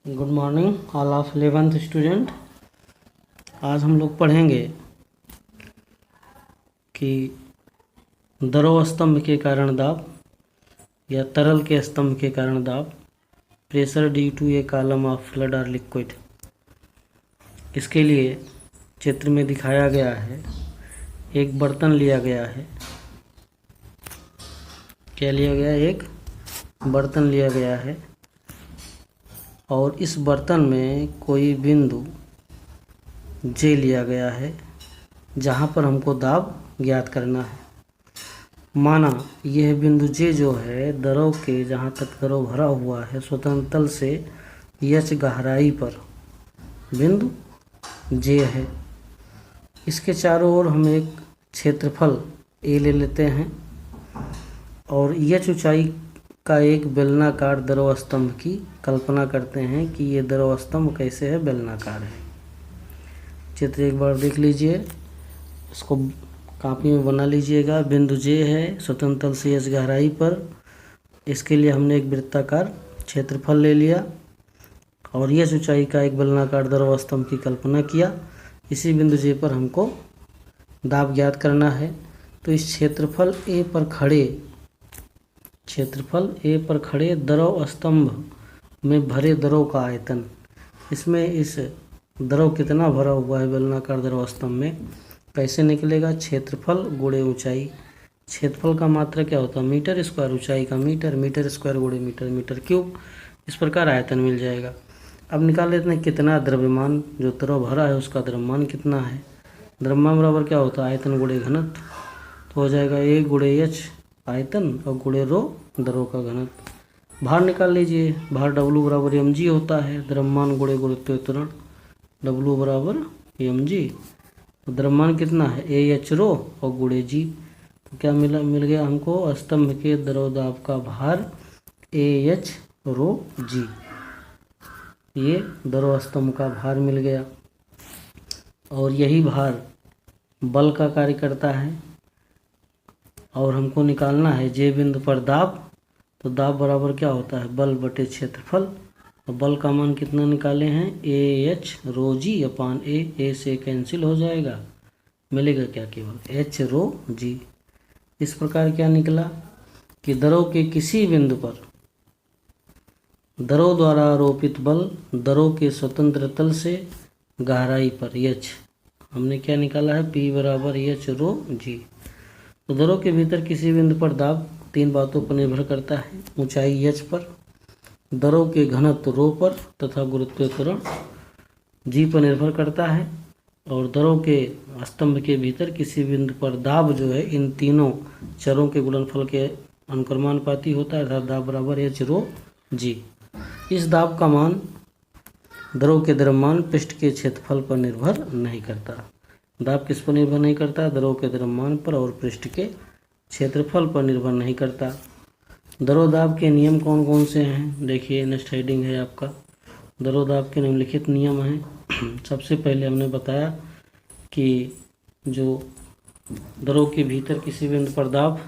Good morning all of 11th student. आज हम लोग पढ़ेंगे कि द्रव स्तंभ के कारण दाब या तरल के स्तंभ के कारण दाब, pressure due to a column of fluid और लिक्विड। इसके लिए चित्र में दिखाया गया है, एक बर्तन लिया गया है। क्या लिया गया? एक बर्तन लिया गया है और इस बर्तन में कोई बिंदु जे लिया गया है जहाँ पर हमको दाब ज्ञात करना है। माना यह बिंदु जे जो है द्रव के, जहाँ तक द्रव भरा हुआ है, स्वतंत्र तल से एच गहराई पर बिंदु जे है। इसके चारों ओर हम एक क्षेत्रफल ए ले लेते हैं और एच ऊंचाई का एक बेलनाकार द्रव स्तंभ की कल्पना करते हैं कि ये द्रव स्तंभ कैसे है, बेलनाकार है। चित्र एक बार देख लीजिए, इसको कॉपी में बना लीजिएगा। बिंदु जे है स्वतंत्र तल से एच गहराई पर, इसके लिए हमने एक वृत्ताकार क्षेत्रफल ले लिया और एच ऊंचाई का एक बेलनाकार द्रव स्तंभ की कल्पना किया। इसी बिंदु जे पर हमको दाब ज्ञात करना है। तो इस क्षेत्रफल ए पर खड़े द्रव स्तंभ में भरे द्रव का आयतन, इसमें इस द्रव कितना भरा हुआ है बेलनाकार द्रव स्तंभ में, कैसे निकलेगा? क्षेत्रफल गुणे ऊंचाई। क्षेत्रफल का मात्रा क्या होता है? Metre square. ऊंचाई का मीटर, मीटर स्क्वायर गुणे मीटर, मीटर क्यूब। इस प्रकार आयतन मिल जाएगा। अब निकाल लेते हैं कितना द्रव्यमान, जो द्रव भरा है उसका द्रव्यमान कितना है। द्रव्यमान बराबर क्या होता है? आयतन गुणे घनत्व। तो हो जाएगा ए गुणे एच आयतन और गुणे रो द्रव का घनत्व। भार निकाल लीजिए। भार डब्लू बराबर एम जी होता है। द्रव्यमान गुणे गुरुत्वीय त्वरण, डब्लू बराबर एम जी। तो द्रव्यमान कितना है? ए एच रो और गुणे जी। तो क्या मिल गया हमको? स्तंभ के द्रव दाब का भार ए एच रो जी। ये द्रव स्तंभ का भार मिल गया और यही भार बल का कार्य करता है। और हमको निकालना है जे बिंदु पर दाब। तो दाब बराबर क्या होता है? बल बटे क्षेत्रफल। और बल का मान कितना निकाले हैं? ए एच रो जी अपान ए से कैंसिल हो जाएगा, मिलेगा क्या? केवल एच रो जी। इस प्रकार क्या निकला कि द्रव के किसी बिंदु पर द्रव द्वारा आरोपित बल द्रव के स्वतंत्र तल से गहराई पर एच, हमने क्या निकाला है? पी बराबर एच रो जी। तो द्रव के भीतर किसी बिंदु पर दाब तीन बातों पर निर्भर करता है। ऊंचाई एच पर, द्रव के घनत्व रो पर तथा गुरुत्वीय त्वरण जी पर निर्भर करता है। और द्रव के स्तंभ के भीतर किसी बिंदु पर दाब जो है इन तीनों चरों के गुणनफल के अनुक्रमानुपाती होता है, अर्थात दाब बराबर एच रो जी। इस दाब का मान द्रव के द्रव्यमान पृष्ठ के क्षेत्रफल पर निर्भर नहीं करता। दाब किस पर निर्भर नहीं करता? द्रव के द्रव्यमान पर और पृष्ठ के क्षेत्रफल पर निर्भर नहीं करता। द्रव दाब के नियम कौन कौन से हैं? देखिए, नेक्स्ट हेडिंग है आपका द्रव दाब के निम्नलिखित नियम हैं। सबसे पहले हमने बताया कि जो द्रव के भीतर किसी बिंदु पर दाब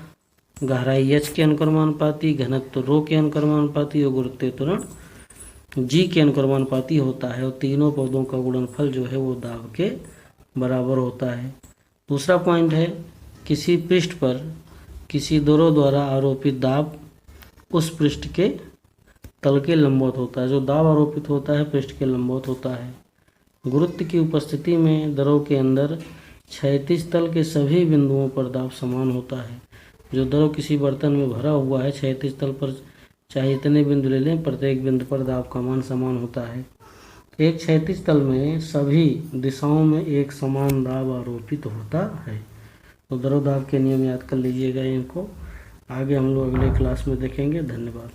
गहराई एच के अनुक्रमानुपाती, घनत्व रो के अनुक्रमानुपाती और गुरुत्वीय त्वरण जी के अनुक्रमानुपाती होता है। और तीनों पदों का गुणनफल जो है वो दाब के बराबर होता है। दूसरा पॉइंट है, किसी पृष्ठ पर किसी द्रव द्वारा आरोपित दाब उस पृष्ठ के तल के लंबवत होता है। जो दाब आरोपित होता है पृष्ठ के लंबवत होता है। गुरुत्व की उपस्थिति में द्रव के अंदर क्षैतिज तल के सभी बिंदुओं पर दाब समान होता है। जो द्रव किसी बर्तन में भरा हुआ है, क्षैतिज तल पर चाहे इतने बिंदु ले लें, प्रत्येक बिंदु पर दाब का मान समान होता है। एक क्षैतिज तल में सभी दिशाओं में एक समान दाब आरोपित होता है। तो द्रव दाब के नियम याद कर लीजिएगा इनको। आगे हम लोग अगले क्लास में देखेंगे। धन्यवाद।